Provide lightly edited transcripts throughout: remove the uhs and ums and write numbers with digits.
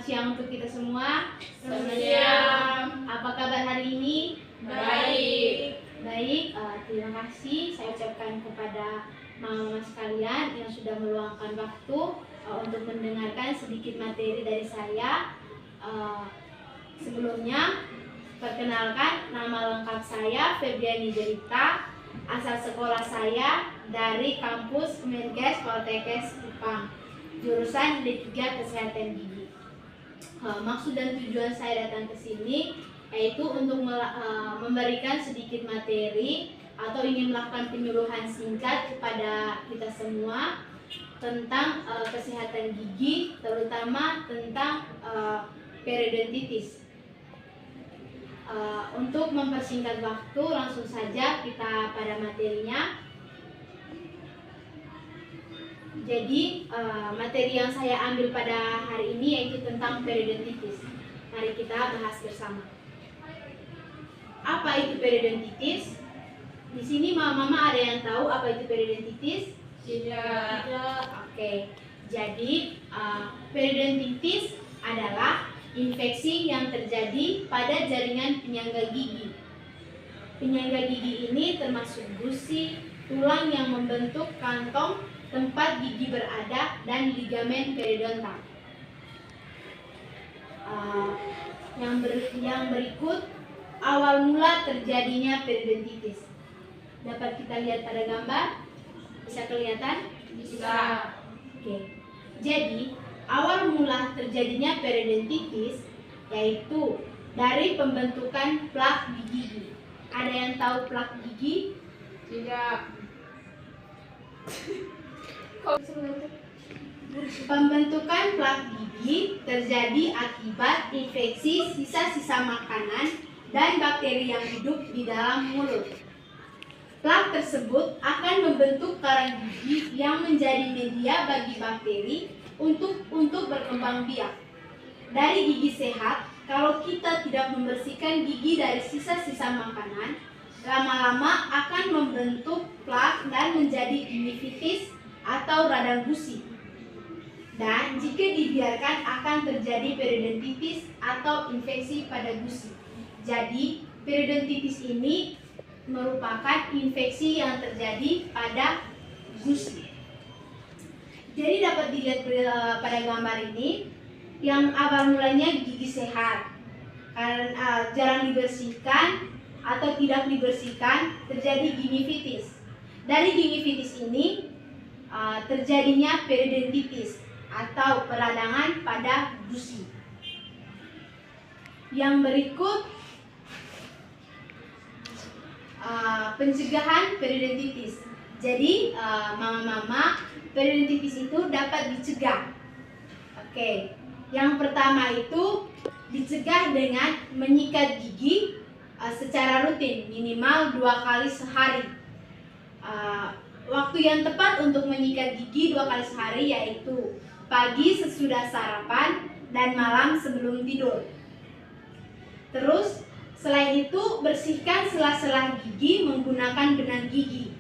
Selamat siang untuk kita semua. Selamat siang. Apa kabar hari ini? Baik. Baik, terima kasih saya ucapkan kepada mama-mama sekalian yang sudah meluangkan waktu untuk mendengarkan sedikit materi dari saya. Sebelumnya, perkenalkan, nama lengkap saya Febriani Derita. Asal sekolah saya dari kampus Kemenkes Poltekkes Kupang, jurusan D3 Kesehatan Gigi. Maksud dan tujuan saya datang ke sini yaitu untuk memberikan sedikit materi atau ingin melakukan penyuluhan singkat kepada kita semua tentang kesehatan gigi, terutama tentang periodontitis. Untuk mempersingkat waktu, langsung saja kita pada materinya. Jadi materi yang saya ambil pada hari ini yaitu tentang periodontitis. Mari kita bahas bersama. Apa itu periodontitis? Di sini mama-mama ada yang tahu apa itu periodontitis? Tidak. Oke. Jadi periodontitis adalah infeksi yang terjadi pada jaringan penyangga gigi. Penyangga gigi ini termasuk gusi, tulang yang membentuk kantong tempat gigi berada, dan ligamen periodontal. Yang berikut awal mula terjadinya periodontitis. Dapat kita lihat pada gambar? Bisa kelihatan? Bisa. Oke. Jadi awal mula terjadinya periodontitis yaitu dari pembentukan plak di gigi. Ada yang tahu plak gigi? Tidak. Pembentukan plak gigi terjadi akibat infeksi sisa-sisa makanan dan bakteri yang hidup di dalam mulut. Plak tersebut akan membentuk karang gigi yang menjadi media bagi bakteri untuk berkembang biak. Dari gigi sehat, kalau kita tidak membersihkan gigi dari sisa-sisa makanan, lama-lama akan membentuk plak dan menjadi gingivitis atau radang gusi. Dan jika dibiarkan akan terjadi periodontitis atau infeksi pada gusi. Jadi, periodontitis ini merupakan infeksi yang terjadi pada gusi. Jadi dapat dilihat pada gambar ini, yang awal mulanya gigi sehat, karena jarang dibersihkan atau tidak dibersihkan terjadi gingivitis. Dari gingivitis ini terjadinya periodontitis atau peradangan pada gusi. Yang berikut pencegahan periodontitis. Jadi mama-mama, periodontitis itu dapat dicegah. Oke. Yang pertama itu dicegah dengan menyikat gigi secara rutin, minimal 2 kali sehari. Waktu yang tepat untuk menyikat gigi 2 kali sehari yaitu pagi sesudah sarapan dan malam sebelum tidur. Terus selain itu bersihkan sela-sela gigi menggunakan benang gigi.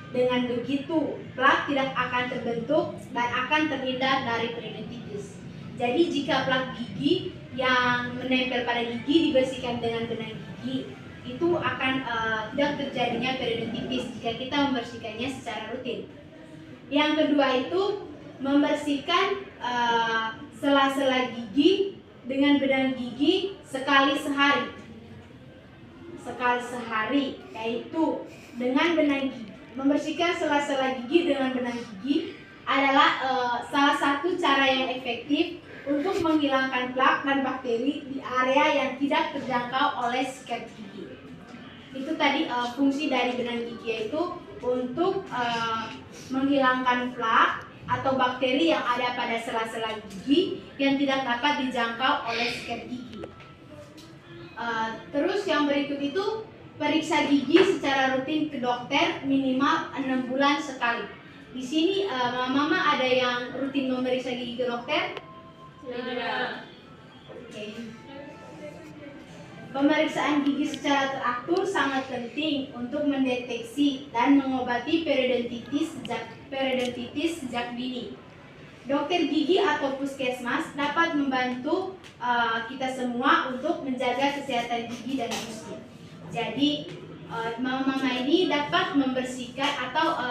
Dengan begitu plak tidak akan terbentuk dan akan terhindar dari periodontitis. Jadi jika plak gigi yang menempel pada gigi dibersihkan dengan benang gigi, itu akan tidak terjadinya periodontitis jika kita membersihkannya secara rutin. Yang kedua itu membersihkan sela-sela gigi dengan benang gigi sekali sehari. Sekali sehari, yaitu dengan benang gigi. Membersihkan sela-sela gigi dengan benang gigi adalah salah satu cara yang efektif untuk menghilangkan plak dan bakteri di area yang tidak terjangkau oleh sikat gigi. Itu tadi fungsi dari benang gigi, yaitu untuk menghilangkan plak atau bakteri yang ada pada sela-sela gigi yang tidak dapat dijangkau oleh sikat gigi. Terus yang berikut itu periksa gigi secara rutin ke dokter minimal 6 bulan sekali. Di sini mama ada yang rutin memeriksa gigi ke dokter? Tidak. Oke. Pemeriksaan gigi secara teratur sangat penting untuk mendeteksi dan mengobati periodontitis sejak dini. Dokter gigi atau puskesmas dapat dapat membantu kita semua untuk menjaga kesehatan gigi dan gusi. Jadi mama-mama ini dapat membersihkan atau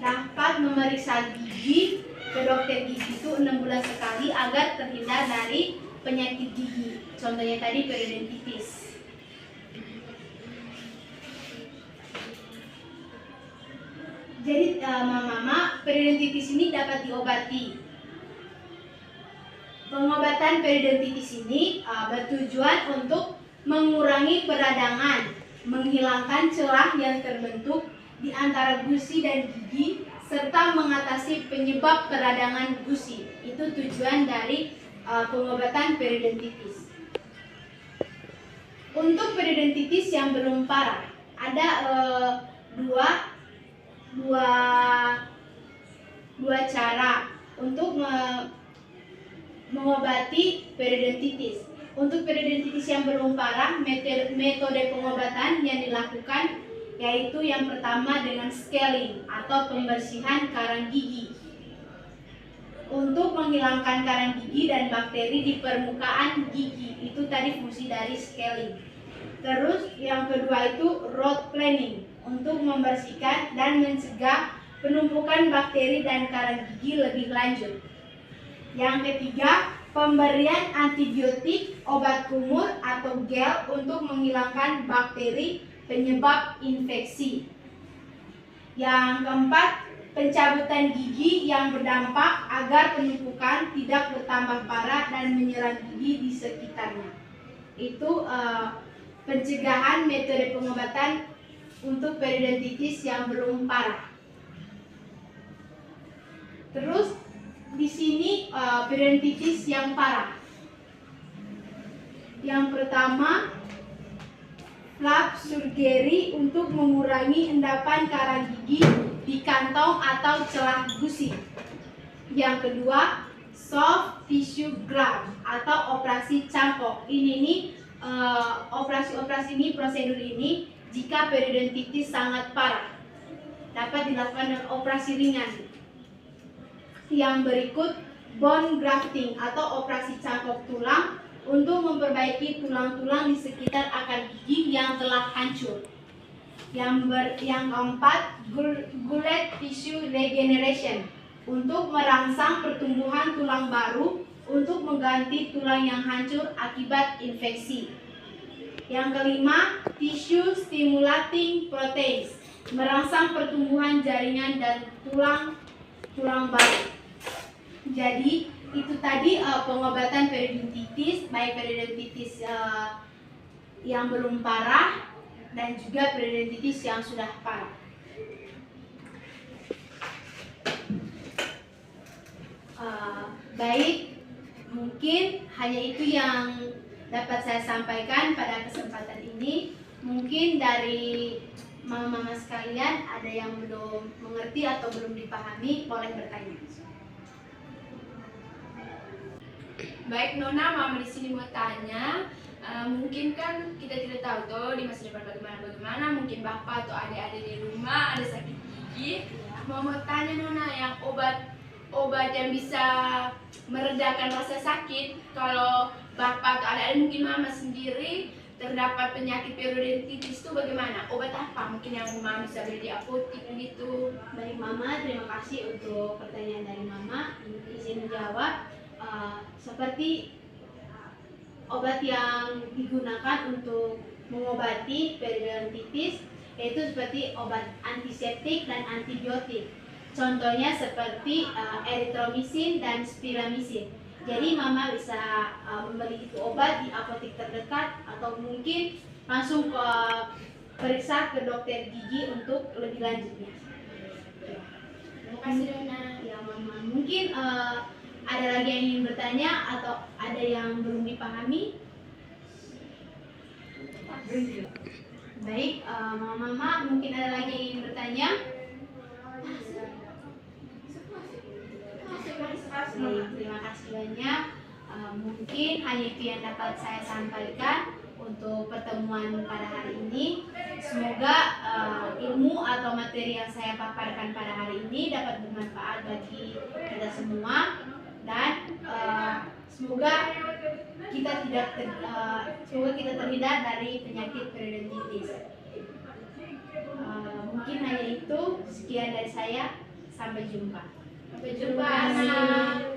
dapat memeriksa gigi ke dokter gigi itu 6 bulan sekali agar terhindar dari penyakit gigi. Contohnya tadi periodontitis. Jadi mama-mama, periodontitis ini dapat diobati. Pengobatan periodontitis ini bertujuan untuk mengurangi peradangan, menghilangkan celah yang terbentuk di antara gusi dan gigi, serta mengatasi penyebab peradangan gusi. Itu tujuan dari pengobatan periodontitis. Untuk periodontitis yang belum parah, ada dua cara untuk mengobati periodontitis. Untuk periodontitis yang belum parah, metode pengobatan yang dilakukan yaitu yang pertama dengan scaling atau pembersihan karang gigi. Untuk menghilangkan karang gigi dan bakteri di permukaan gigi, itu tadi fungsi dari scaling. Terus yang kedua itu root planing untuk membersihkan dan mencegah penumpukan bakteri dan karang gigi lebih lanjut. Yang ketiga, pemberian antibiotik, obat kumur atau gel untuk menghilangkan bakteri penyebab infeksi. Yang keempat, pencabutan gigi yang berdampak agar penumpukan tidak bertambah parah dan menyerang gigi di sekitarnya. Itu pencegahan metode pengobatan untuk periodontitis yang belum parah. Terus di sini periodontitis yang parah. Yang pertama, flap surgery untuk mengurangi endapan karang gigi di kantong atau celah gusi. Yang kedua, soft tissue graft atau operasi cangkok. Operasi ini, prosedur ini jika periodontitis sangat parah dapat dilakukan dengan operasi ringan. Yang berikut, bone grafting atau operasi cangkok tulang untuk memperbaiki tulang-tulang di sekitar akar gigi yang telah hancur. Yang keempat, gullet tissue regeneration untuk merangsang pertumbuhan tulang baru untuk mengganti tulang yang hancur akibat infeksi. Yang kelima, tissue stimulating proteins merangsang pertumbuhan jaringan dan tulang baru. Jadi itu tadi pengobatan periodontitis, baik periodontitis yang belum parah dan juga periodontitis yang sudah parah. Baik, mungkin hanya itu yang dapat saya sampaikan pada kesempatan ini. Mungkin dari mama-mama sekalian ada yang belum mengerti atau belum dipahami, boleh bertanya. Baik Nona, mama di sini mau tanya, mungkin kan kita tidak tahu tuh di masa depan bagaimana, mungkin bapak atau adik-adik di rumah ada sakit gigi. Mau tanya Nona, yang obat yang bisa meredakan rasa sakit kalau bapak atau adik-adik, mungkin mama sendiri terdapat penyakit periodontitis itu bagaimana? Obat apa? Mungkin yang mama bisa beli di apotek gitu. Baik mama, terima kasih untuk pertanyaan dari mama. Izin menjawab. Seperti obat yang digunakan untuk mengobati periodontitis yaitu seperti obat antiseptik dan antibiotik. Contohnya seperti erythromycin dan spiramycin. Jadi mama bisa membeli itu obat di apotek terdekat atau mungkin langsung periksa ke dokter gigi untuk lebih lanjutnya. Terima kasih Nona. Ya mama, mungkin ada lagi yang ingin bertanya atau ada yang belum dipahami? Baik, mama mungkin ada lagi yang ingin bertanya? Terima kasih banyak. Mungkin hanya itu yang dapat saya sampaikan untuk pertemuan pada hari ini. Semoga ilmu atau materi yang saya paparkan pada hari ini dapat bermanfaat bagi kita semua. Dan Semoga semoga kita terhindar dari penyakit periodontitis. Mungkin hanya itu. Sekian dari saya. Sampai jumpa. Sampai jumpa, Terima kasih. anak.